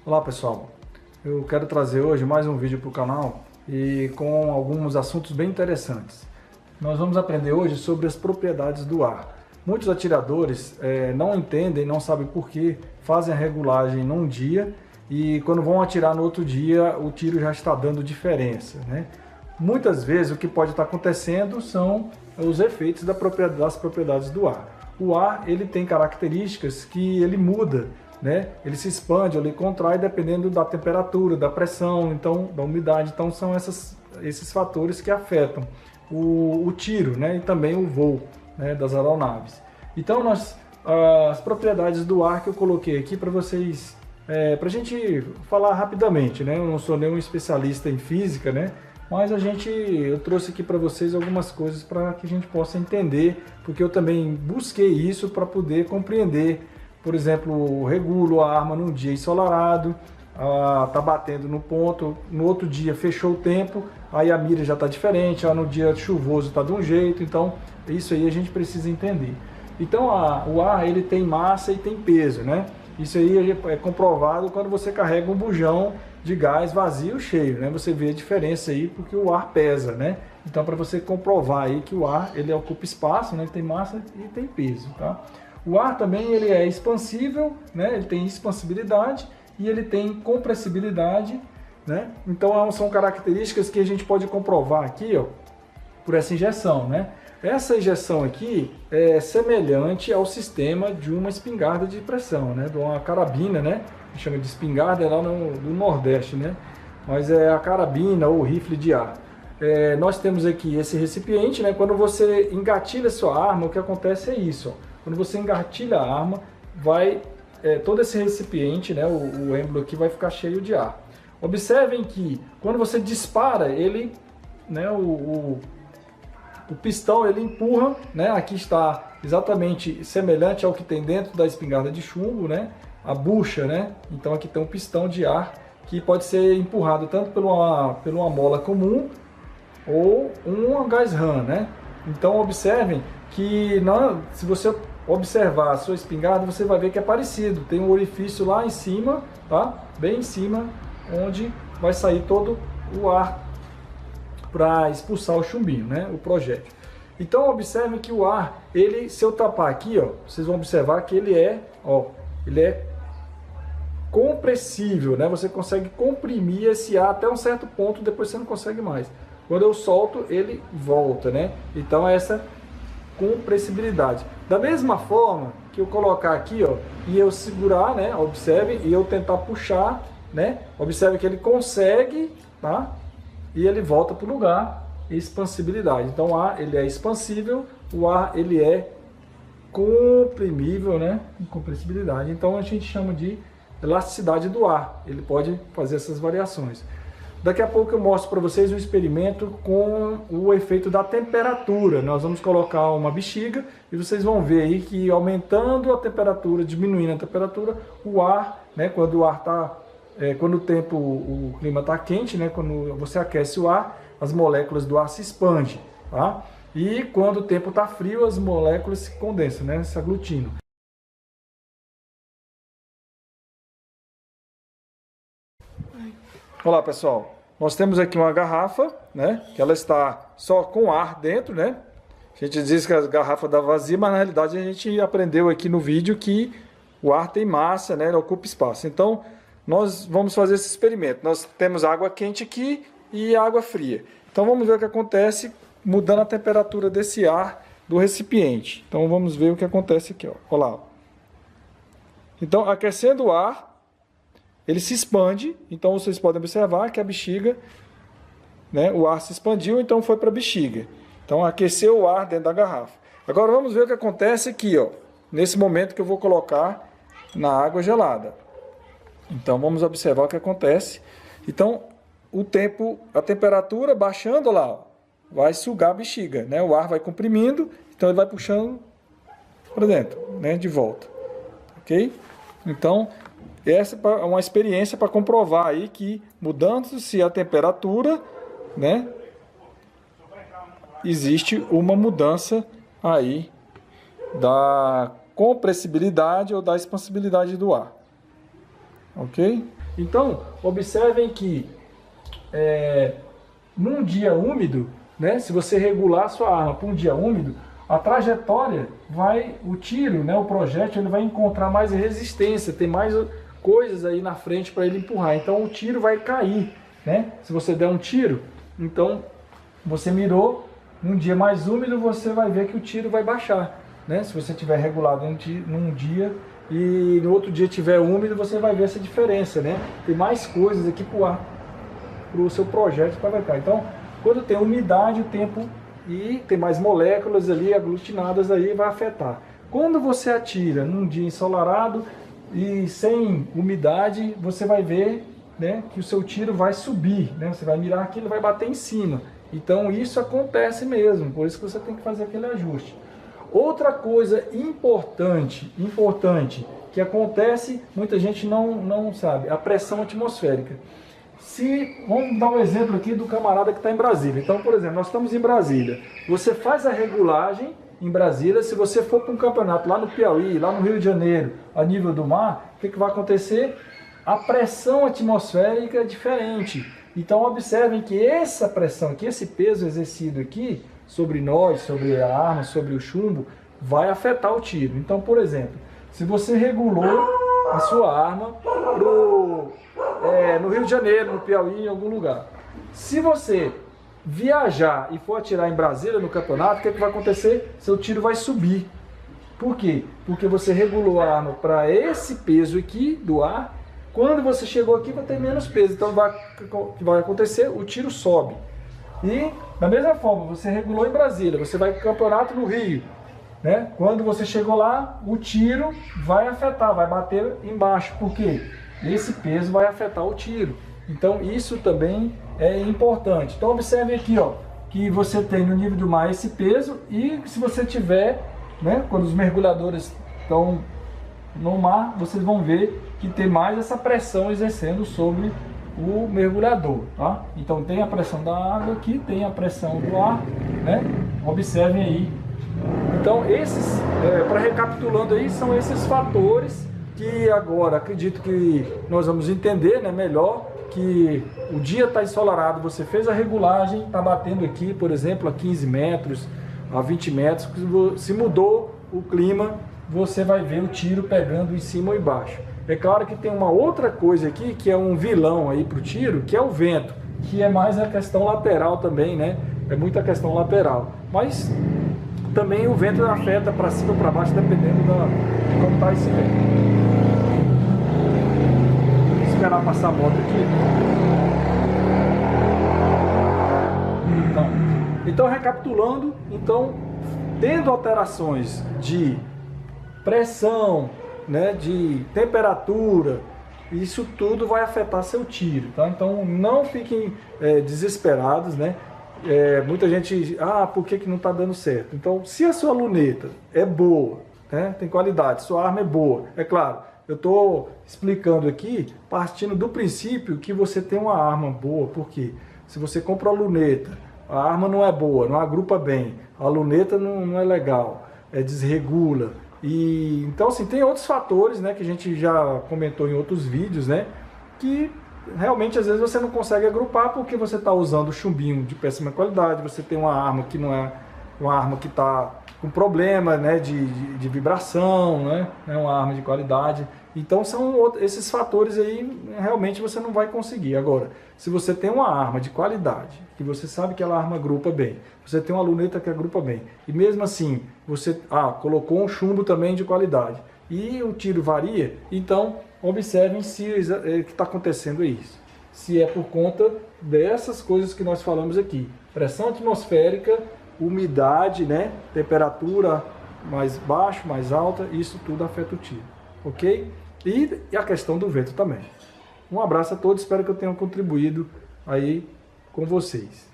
Olá pessoal, eu quero trazer hoje mais um vídeo para o canal e com alguns assuntos bem interessantes. Nós vamos aprender hoje sobre as propriedades do ar. Muitos atiradores não entendem, não sabem por que fazem a regulagem num dia e quando vão atirar no outro dia o tiro já está dando diferença, né? Muitas vezes o que pode estar acontecendo são os efeitos das propriedades do ar. O ar ele tem características que ele muda, né? Ele se expande ou ele contrai dependendo da temperatura, da pressão, então, da umidade. Então são esses fatores que afetam o tiro, né? E também o voo, né? Das aeronaves. Então as propriedades do ar que eu coloquei aqui para vocês, para a gente falar rapidamente, né? Eu não sou nenhum especialista em física, né? Mas eu trouxe aqui para vocês algumas coisas para que a gente possa entender, porque eu também busquei isso para poder compreender. Por exemplo, regulo a arma num dia ensolarado, tá batendo no ponto, no outro dia fechou o tempo, aí a mira já está diferente, no dia chuvoso está de um jeito, então isso aí a gente precisa entender. Então o ar ele tem massa e tem peso, né? Isso aí é comprovado quando você carrega um bujão de gás vazio cheio, né? Você vê a diferença aí porque o ar pesa, né? Então para você comprovar aí que o ar ele ocupa espaço, né? Ele tem massa e tem peso, tá? O ar também ele é expansível, né? Ele tem expansibilidade e ele tem compressibilidade, né? Então são características que a gente pode comprovar aqui, ó, por essa injeção, né? Essa injeção aqui é semelhante ao sistema de uma espingarda de pressão, né? De uma carabina, né? A gente chama de espingarda lá no Nordeste, né? Mas é a carabina ou rifle de ar. Nós temos aqui esse recipiente, né? Quando você engatilha sua arma, o que acontece é isso, ó. Quando você engatilha a arma, todo esse recipiente, né, o êmbolo aqui vai ficar cheio de ar. Observem que quando você dispara, ele, né, o pistão ele empurra, né, aqui está exatamente semelhante ao que tem dentro da espingarda de chumbo, né, a bucha, né, então aqui tem um pistão de ar que pode ser empurrado tanto por uma mola comum ou um gás ram, né. Então observem que se você observar a sua espingarda, você vai ver que é parecido. Tem um orifício lá em cima, tá? Bem em cima, onde vai sair todo o ar para expulsar o chumbinho, né? O projétil. Então observe que o ar, se eu tapar aqui, ó, vocês vão observar que ele é compressível, né? Você consegue comprimir esse ar até um certo ponto, depois você não consegue mais. Quando eu solto, ele volta, né? Então essa compressibilidade. Da mesma forma que eu colocar aqui, ó, e eu segurar, né? Observe, e eu tentar puxar, né? Observe que ele consegue, tá? E ele volta para o lugar. Expansibilidade. Então o ar ele é expansível, o ar ele é comprimível, né? Compressibilidade. Então a gente chama de elasticidade do ar. Ele pode fazer essas variações. Daqui a pouco eu mostro para vocês um experimento com o efeito da temperatura. Nós vamos colocar uma bexiga e vocês vão ver aí que aumentando a temperatura, diminuindo a temperatura, o ar, né, quando o clima está quente, né, quando você aquece o ar, as moléculas do ar se expandem, tá? E quando o tempo está frio, as moléculas se condensam, né, se aglutinam. Olá pessoal, nós temos aqui uma garrafa, né, que ela está só com ar dentro, né? A gente diz que a garrafa está vazia, mas na realidade a gente aprendeu aqui no vídeo que o ar tem massa, né, ele ocupa espaço. Então nós vamos fazer esse experimento. Nós temos água quente aqui e água fria. Então vamos ver o que acontece mudando a temperatura desse ar do recipiente. Então vamos ver o que acontece aqui, ó. Olha lá. Então aquecendo o ar, ele se expande, então vocês podem observar que a bexiga, né, o ar se expandiu, então foi para a bexiga. Então aqueceu o ar dentro da garrafa. Agora vamos ver o que acontece aqui, ó, nesse momento que eu vou colocar na água gelada. Então vamos observar o que acontece. Então a temperatura baixando lá, ó, vai sugar a bexiga, né? O ar vai comprimindo, então ele vai puxando para dentro, né, de volta. Ok? Então essa é uma experiência para comprovar aí que mudando-se a temperatura, né, existe uma mudança aí da compressibilidade ou da expansibilidade do ar. Ok? Então, observem que num dia úmido, né, se você regular a sua arma para um dia úmido, a trajetória o tiro, né, o projétil, ele vai encontrar mais resistência, tem mais coisas aí na frente para ele empurrar. Então o tiro vai cair, né? Se você der um tiro, então você mirou num dia mais úmido, você vai ver que o tiro vai baixar, né? Se você tiver regulado num dia e no outro dia tiver úmido, você vai ver essa diferença, né? Tem mais coisas aqui para o seu projétil para vai. Então, quando tem umidade, o tempo e tem mais moléculas ali aglutinadas aí, vai afetar. Quando você atira num dia ensolarado e sem umidade, você vai ver, né, que o seu tiro vai subir, né? Você vai mirar aquilo, vai bater em cima. Então isso acontece mesmo, por isso que você tem que fazer aquele ajuste. Outra coisa importante que acontece, muita gente não sabe, a pressão atmosférica. Vamos dar um exemplo aqui do camarada que está em Brasília. Então, por exemplo, nós estamos em Brasília. Você faz a regulagem em Brasília. Se você for para um campeonato lá no Piauí, lá no Rio de Janeiro, a nível do mar, o que vai acontecer? A pressão atmosférica é diferente. Então, observem que essa pressão aqui, esse peso exercido aqui, sobre nós, sobre a arma, sobre o chumbo, vai afetar o tiro. Então, por exemplo, se você regulou a sua arma no Rio de Janeiro, no Piauí, em algum lugar. Se você viajar e for atirar em Brasília no campeonato, o que vai acontecer? Seu tiro vai subir. Por quê? Porque você regulou a arma para esse peso aqui do ar. Quando você chegou aqui, vai ter menos peso. Então, o que vai acontecer? O tiro sobe. E, da mesma forma, você regulou em Brasília, você vai para o campeonato no Rio, né? Quando você chegou lá, o tiro vai afetar, vai bater embaixo. Por quê? Esse peso vai afetar o tiro. Então isso também é importante. Então observe aqui, ó, que você tem no nível do mar esse peso, e se você tiver, né, quando os mergulhadores estão no mar, vocês vão ver que tem mais essa pressão exercendo sobre o mergulhador, tá? Então tem a pressão da água aqui, tem a pressão do ar, né? Observem aí. Então esses, para recapitulando aí, são esses fatores que agora acredito que nós vamos entender, né, melhor, que o dia está ensolarado, você fez a regulagem, está batendo aqui, por exemplo, a 15 metros, a 20 metros, se mudou o clima, você vai ver o tiro pegando em cima ou embaixo. É claro que tem uma outra coisa aqui, que é um vilão aí para o tiro, que é o vento, que é mais a questão lateral também, né? É muita questão lateral. Mas também o vento afeta para cima ou para baixo, dependendo de como está esse vento. Vou esperar passar a moto aqui. Então recapitulando, tendo alterações de pressão, né, de temperatura, isso tudo vai afetar seu tiro, tá? Então não fiquem desesperados, né? Muita gente, por que não está dando certo? Então, se a sua luneta é boa, né, tem qualidade, sua arma é boa, é claro, eu estou explicando aqui, partindo do princípio que você tem uma arma boa, porque se você compra a luneta, a arma não é boa, não agrupa bem, a luneta não é legal, desregula. E então, assim, tem outros fatores, né, que a gente já comentou em outros vídeos, né, que realmente às vezes você não consegue agrupar porque você está usando chumbinho de péssima qualidade, você tem uma arma que não é uma arma que está com problema, né, de vibração, né, é uma arma de qualidade. Então são esses fatores aí, realmente você não vai conseguir. Agora, se você tem uma arma de qualidade, que você sabe que ela arma agrupa bem, você tem uma luneta que agrupa bem, e mesmo assim você colocou um chumbo também de qualidade, e o tiro varia, então observem se que está acontecendo isso. Se é por conta dessas coisas que nós falamos aqui. Pressão atmosférica, umidade, né, temperatura mais baixa, mais alta, isso tudo afeta o tiro, ok? E a questão do vento também. Um abraço a todos, espero que eu tenha contribuído aí com vocês.